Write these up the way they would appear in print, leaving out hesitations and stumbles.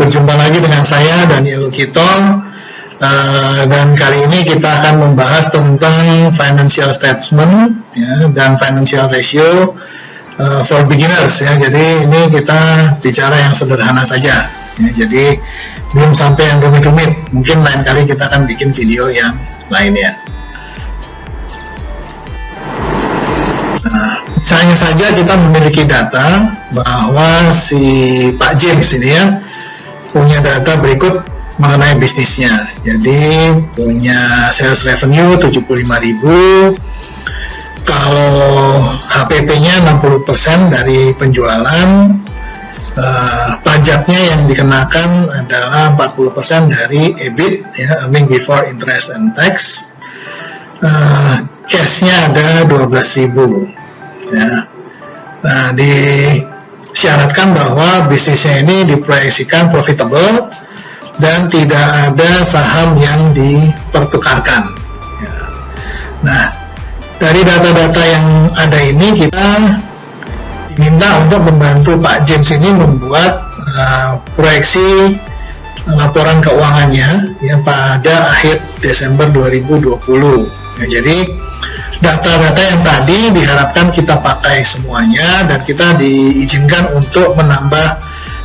Berjumpa lagi dengan saya Daniel Lukito, dan kali ini kita akan membahas tentang financial statement ya, dan financial ratio for beginners ya. Jadi ini kita bicara yang sederhana saja ya, jadi belum sampai yang rumit-rumit. Mungkin lain kali kita akan bikin video yang lainnya. Misalnya saja kita memiliki data bahwa si Pak James ini ya punya data berikut mengenai bisnisnya. Jadi punya sales revenue 75.000, kalau HPP-nya 60% dari penjualan, pajaknya yang dikenakan adalah 40% dari EBIT ya, earning before interest and tax. Cash-nya ada 12.000 ya. Nah, disyaratkan bahwa bisnisnya ini diproyeksikan profitable dan tidak ada saham yang dipertukarkan ya. Nah, dari data-data yang ada ini kita diminta untuk membantu Pak James ini membuat proyeksi laporan keuangannya ya pada akhir Desember 2020 ya. Jadi data-data yang tadi diharapkan kita pakai semuanya, dan kita diizinkan untuk menambah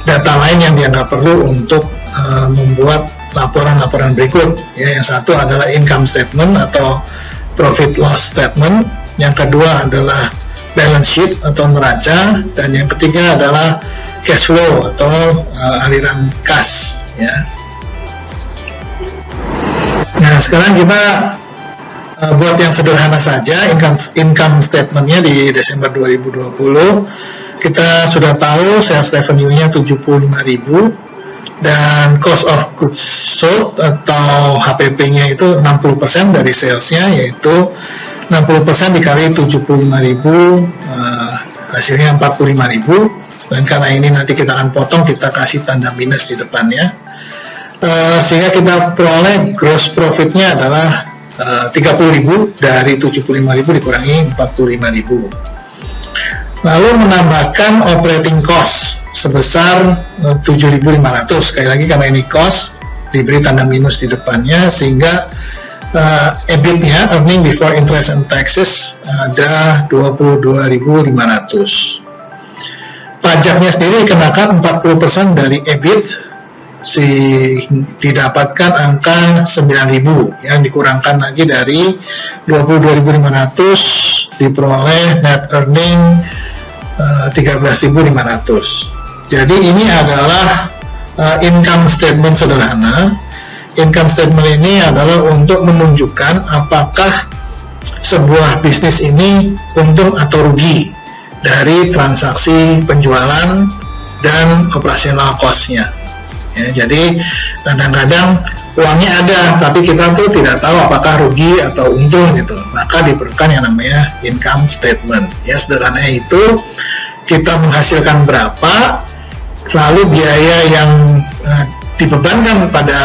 data lain yang dianggap perlu untuk membuat laporan-laporan berikut ya. Yang satu adalah income statement atau profit loss statement, yang kedua adalah balance sheet atau neraca, dan yang ketiga adalah cash flow atau aliran kas ya. Nah, sekarang kita buat yang sederhana saja income statement-nya di Desember 2020. Kita sudah tahu sales revenue-nya 75.000 dan cost of goods sold atau HPP-nya itu 60% dari sales-nya, yaitu 60% dikali 75.000, hasilnya 45.000, dan karena ini nanti kita akan potong, kita kasih tanda minus di depannya, sehingga kita peroleh gross profit-nya adalah 30.000 dari 75.000 dikurangi 45.000. Lalu menambahkan operating cost sebesar 7.500. Sekali lagi karena ini cost diberi tanda minus di depannya, sehingga EBIT-nya, earning before interest and taxes, ada 22.500. Pajaknya sendiri dikenakan 40% dari EBIT, didapatkan angka 9.000 yang dikurangkan lagi dari 22.500 diperoleh net earning 13.500. Jadi ini adalah income statement sederhana. Income statement ini adalah untuk menunjukkan apakah sebuah bisnis ini untung atau rugi dari transaksi penjualan dan operasional cost-nya. Ya, jadi kadang-kadang uangnya ada, tapi kita tuh tidak tahu apakah rugi atau untung gitu. Maka diperlukan yang namanya income statement. Ya, sederhananya itu kita menghasilkan berapa, lalu biaya yang dibebankan pada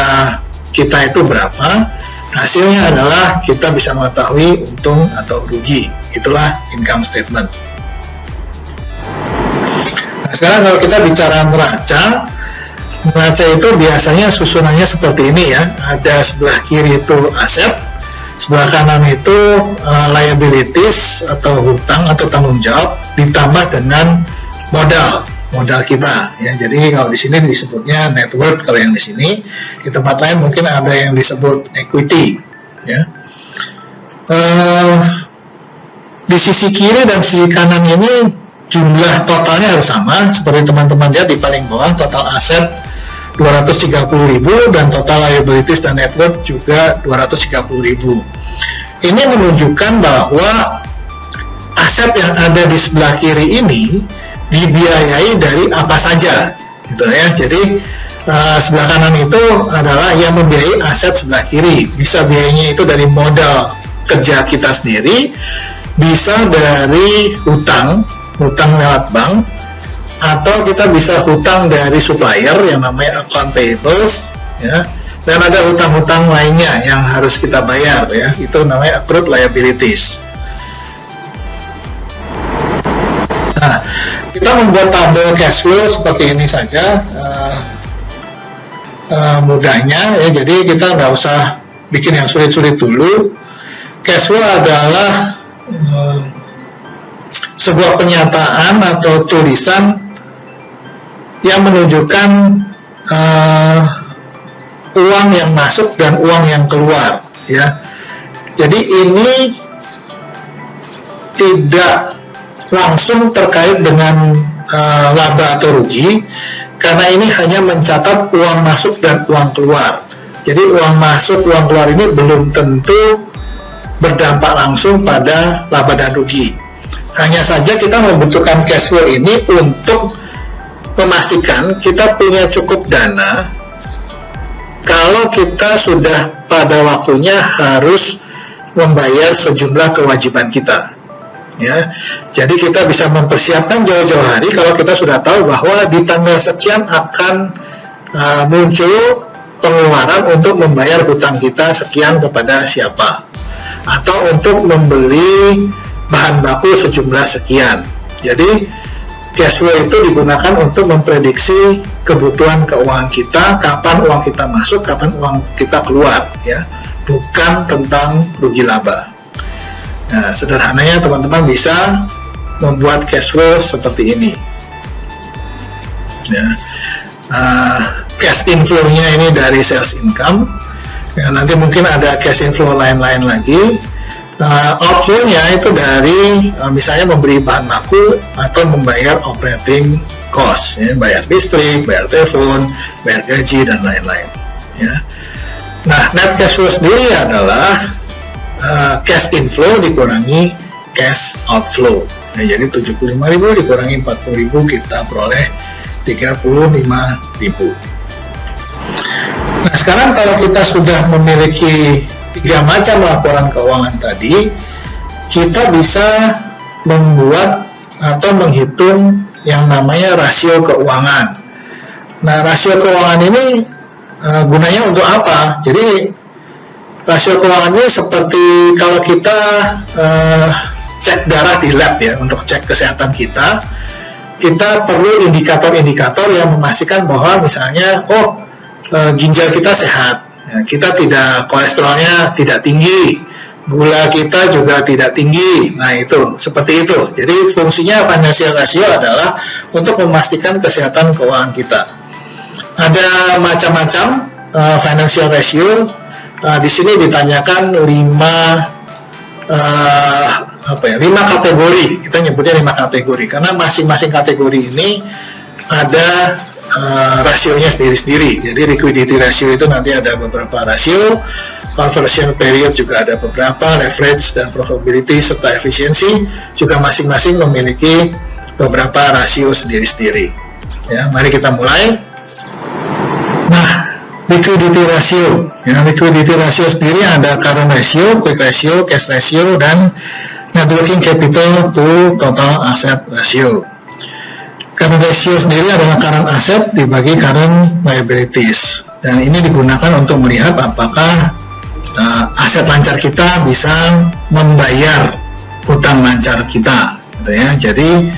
kita itu berapa. Hasilnya adalah kita bisa mengetahui untung atau rugi. Itulah income statement. Nah, sekarang kalau kita bicara neraca itu biasanya susunannya seperti ini ya. Ada sebelah kiri itu aset, sebelah kanan itu liabilities atau hutang atau tanggung jawab, ditambah dengan modal kita ya. Jadi kalau di sini disebutnya net worth, kalau yang di sini di tempat lain mungkin ada yang disebut equity ya. Di sisi kiri dan sisi kanan ini jumlah totalnya harus sama, seperti teman-teman lihat di paling bawah, total aset 230.000 dan total liabilities dan net worth juga 230.000. Ini menunjukkan bahwa aset yang ada di sebelah kiri ini dibiayai dari apa saja gitu ya. Jadi sebelah kanan itu adalah yang membiayai aset sebelah kiri. Bisa biayanya itu dari modal kerja kita sendiri, bisa dari hutang lewat bank, atau kita bisa hutang dari supplier yang namanya account payables ya, dan ada hutang-hutang lainnya yang harus kita bayar ya, itu namanya accrued liabilities. Nah, kita membuat tabel cash flow seperti ini saja. mudahnya ya, jadi kita nggak usah bikin yang sulit-sulit dulu. Cash flow adalah sebuah penyataan atau tulisan yang menunjukkan uang yang masuk dan uang yang keluar ya. Jadi ini tidak langsung terkait dengan laba atau rugi, karena ini hanya mencatat uang masuk dan uang keluar. Jadi uang masuk, uang keluar ini belum tentu berdampak langsung pada laba dan rugi. Hanya saja kita membutuhkan cash flow ini untuk memastikan kita punya cukup dana kalau kita sudah pada waktunya harus membayar sejumlah kewajiban kita ya. Jadi kita bisa mempersiapkan jauh-jauh hari kalau kita sudah tahu bahwa di tanggal sekian akan muncul pengeluaran untuk membayar hutang kita sekian kepada siapa, atau untuk membeli bahan baku sejumlah sekian. Jadi cash flow itu digunakan untuk memprediksi kebutuhan keuangan kita, kapan uang kita masuk, kapan uang kita keluar ya, bukan tentang rugi laba. Nah, sederhananya teman-teman bisa membuat cash flow seperti ini ya. Cash inflow-nya ini dari sales income ya, nanti mungkin ada cash inflow lain-lain lagi. Outflow-nya itu dari misalnya memberi bahan baku atau membayar operating cost ya, bayar listrik, bayar telepon, bayar gaji dan lain-lain ya. Nah, net cash flow sendiri adalah cash inflow dikurangi cash outflow. Nah, jadi 75.000 dikurangi 40.000 kita peroleh 35.000. Nah, sekarang kalau kita sudah memiliki 3 macam laporan keuangan tadi, kita bisa membuat atau menghitung yang namanya rasio keuangan. Nah, rasio keuangan ini gunanya untuk apa? Jadi rasio keuangan ini seperti kalau kita cek darah di lab ya, untuk cek kesehatan kita perlu indikator-indikator yang memastikan bahwa misalnya ginjal kita sehat ya, kita tidak, kolesterolnya tidak tinggi, gula kita juga tidak tinggi. Nah, itu seperti itu. Jadi fungsinya financial ratio adalah untuk memastikan kesehatan keuangan kita. Ada macam-macam financial ratio. Di sini ditanyakan 5 kategori. Kita nyebutnya 5 kategori karena masing-masing kategori ini ada rasionya sendiri-sendiri. Jadi liquidity ratio itu nanti ada beberapa rasio, conversion period juga ada beberapa, leverage dan profitability serta efisiensi juga masing-masing memiliki beberapa rasio sendiri-sendiri. Ya, mari kita mulai. Nah, liquidity ratio. Ya, liquidity ratio sendiri ada current ratio, quick ratio, cash ratio, dan net working capital to total asset ratio. Current ratio sendiri adalah current asset dibagi current liabilities, dan ini digunakan untuk melihat apakah aset lancar kita bisa membayar hutang lancar kita, gitu ya. Jadi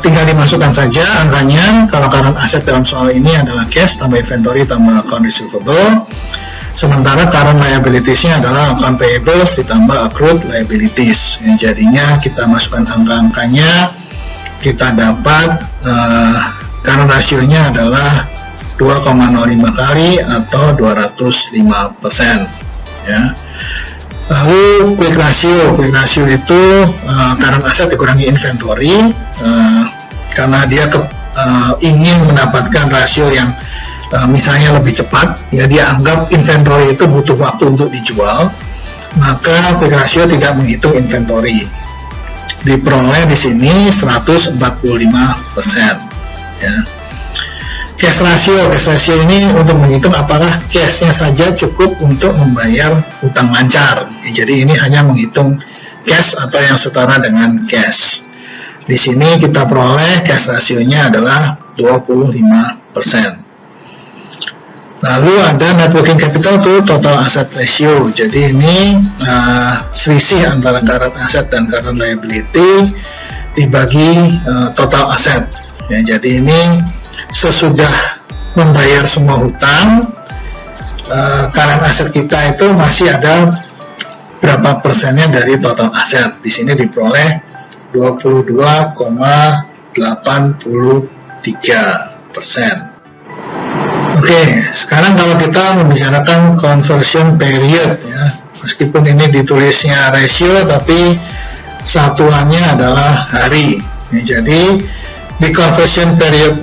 tinggal dimasukkan saja angkanya. Kalau current asset dalam soal ini adalah cash tambah inventory tambah account receivable, sementara current liabilities-nya adalah account payables ditambah accrued liabilities. Ya, jadinya kita masukkan angka-angkanya, kita dapat current ratio-nya adalah 2,05 kali atau 205%. Ya. Lalu quick ratio itu current asset dikurangi inventory, karena dia ingin mendapatkan rasio yang misalnya lebih cepat, ya dia anggap inventory itu butuh waktu untuk dijual, maka quick ratio tidak menghitung inventory. Diperoleh di sini 145%. Ya. Cash ratio ini untuk menghitung apakah cashnya saja cukup untuk membayar hutang lancar. Ya, jadi ini hanya menghitung cash atau yang setara dengan cash. Di sini kita peroleh cash rasionya adalah 25%. Lalu ada net working capital to total asset ratio. Jadi ini selisih antara current asset dan current liability dibagi total asset. Ya, jadi ini sesudah membayar semua hutang, current aset kita itu masih ada berapa persennya dari total aset. Di sini diperoleh 22,83%. Oke, sekarang kalau kita membicarakan conversion period, ya, meskipun ini ditulisnya ratio, tapi satuannya adalah hari. Ya, jadi di conversion period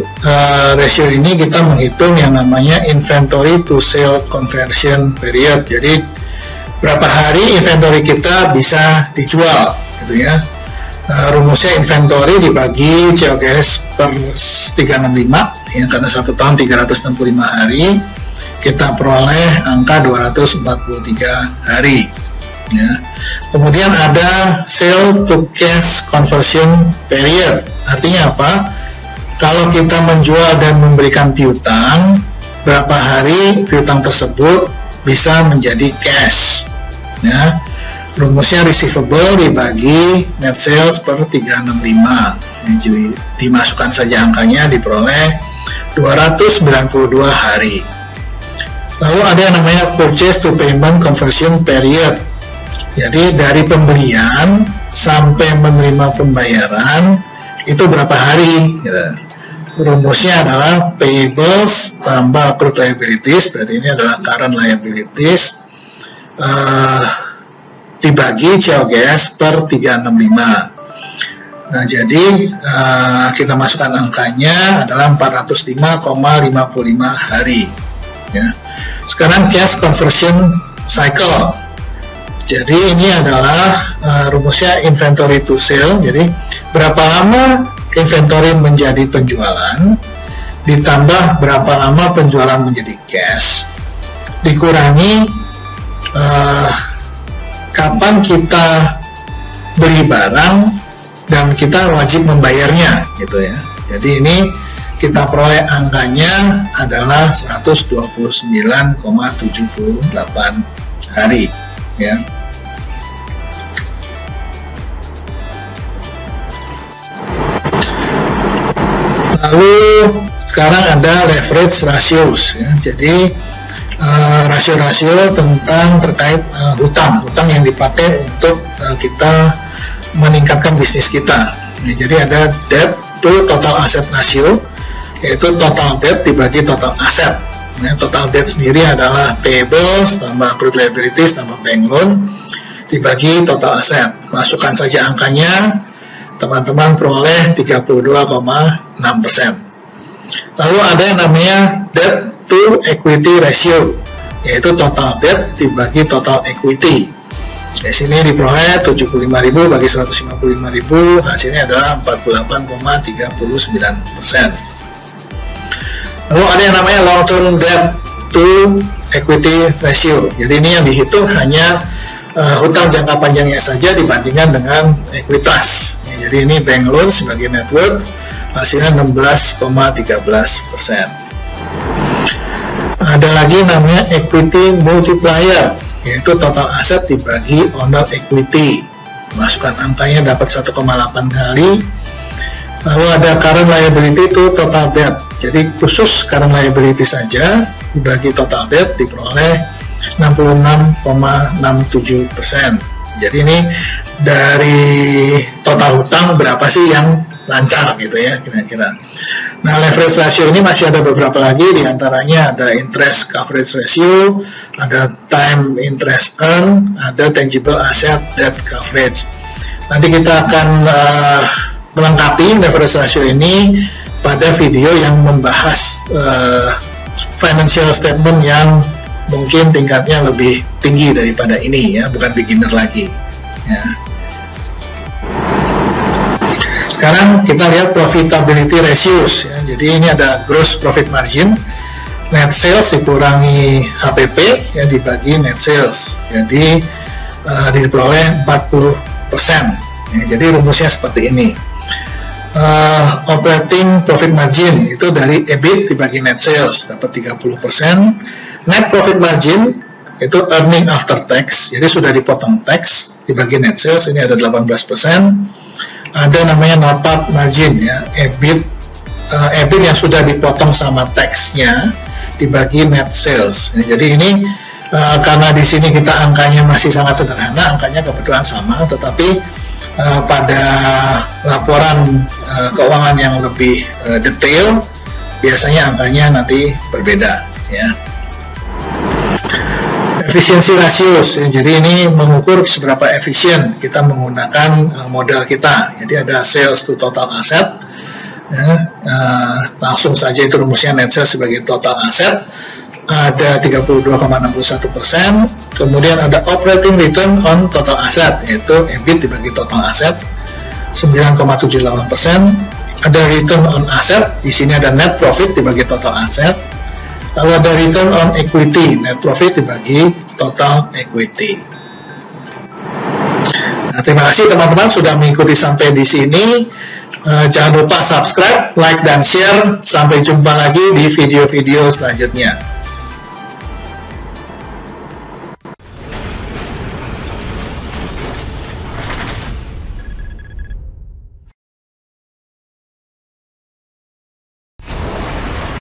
ratio ini kita menghitung yang namanya inventory to sale conversion period. Jadi berapa hari inventory kita bisa dijual, gitu ya. Rumusnya inventory dibagi COGS per 365, ya, karena 1 tahun 365 hari, kita peroleh angka 243 hari. Ya. Kemudian ada sale to cash conversion period. Artinya apa? Kalau kita menjual dan memberikan piutang, berapa hari piutang tersebut bisa menjadi cash. Ya. Rumusnya receivable dibagi net sales per 365. Jadi dimasukkan saja angkanya, diperoleh 292 hari. Lalu ada yang namanya purchase to payment conversion period. Jadi dari pembelian sampai menerima pembayaran itu berapa hari? Gitu. Rumusnya adalah payables tambah accrued liabilities, berarti ini adalah current liabilities, dibagi COGS per 365. Nah, jadi kita masukkan angkanya adalah 405,55 hari. Ya. Sekarang cash conversion cycle. Jadi ini adalah rumusnya inventory to sale. Jadi berapa lama inventory menjadi penjualan, ditambah berapa lama penjualan menjadi cash, dikurangi kapan kita beli barang dan kita wajib membayarnya, gitu ya. Jadi ini kita peroleh angkanya adalah 129,78 hari, ya. Lalu sekarang ada leverage ratios, ya. Jadi rasio-rasio tentang terkait hutang yang dipakai untuk kita meningkatkan bisnis kita. Ya, jadi ada debt to total asset ratio, yaitu total debt dibagi total aset. Ya, total debt sendiri adalah payables tambah accrued liabilities tambah bank loan dibagi total aset. Masukkan saja angkanya, teman-teman peroleh 32,6%. Lalu ada yang namanya debt to equity ratio, yaitu total debt dibagi total equity. Di sini diperoleh 75.000 bagi 155.000, hasilnya adalah 48,39%. Lalu ada yang namanya long term debt to equity ratio. Jadi ini yang dihitung hanya hutang jangka panjangnya saja dibandingkan dengan ekuitas. Ya, jadi ini bank loan sebagai net worth, hasilnya 16,13%. Ada lagi namanya equity multiplier, yaitu total aset dibagi owner equity. Masukkan angkanya dapat 1,8 kali. Lalu ada current liability itu total debt. Jadi khusus current liability saja dibagi total debt diperoleh 66,67%. Jadi ini dari total hutang berapa sih yang lancar, gitu ya, kira-kira. Nah, leverage ratio ini masih ada beberapa lagi, diantaranya ada interest coverage ratio, ada time interest earn, ada tangible asset debt coverage. Nanti kita akan melengkapi leverage ratio ini pada video yang membahas financial statement yang mungkin tingkatnya lebih tinggi daripada ini, ya, bukan beginner lagi, ya. Sekarang kita lihat profitability ratios, ya. Jadi ini ada gross profit margin, net sales dikurangi HPP, ya, dibagi net sales. Jadi diperoleh 40%. Ya, jadi rumusnya seperti ini. Operating profit margin itu dari EBIT dibagi net sales, dapat 30%. Net profit margin itu earning after tax, jadi sudah dipotong tax, dibagi net sales, ini ada 18%. Ada namanya NOPAT margin, ya, EBIT EBIT yang sudah dipotong sama taxnya dibagi net sales. Jadi ini karena di sini kita angkanya masih sangat sederhana, angkanya kebetulan sama, tetapi pada laporan keuangan yang lebih detail biasanya angkanya nanti berbeda ya. Efisiensi ratios, jadi ini mengukur seberapa efisien kita menggunakan modal kita. Jadi ada sales to total asset, langsung saja itu rumusnya net sales sebagai total asset, ada 32,61%. Kemudian ada operating return on total asset, yaitu EBIT dibagi total asset 9,78%. Ada return on asset, di sini ada net profit dibagi total asset. Lalu ada return on equity, net profit dibagi total equity. Nah, terima kasih teman-teman sudah mengikuti sampai di sini. Jangan lupa subscribe, like, dan share. Sampai jumpa lagi di video-video selanjutnya.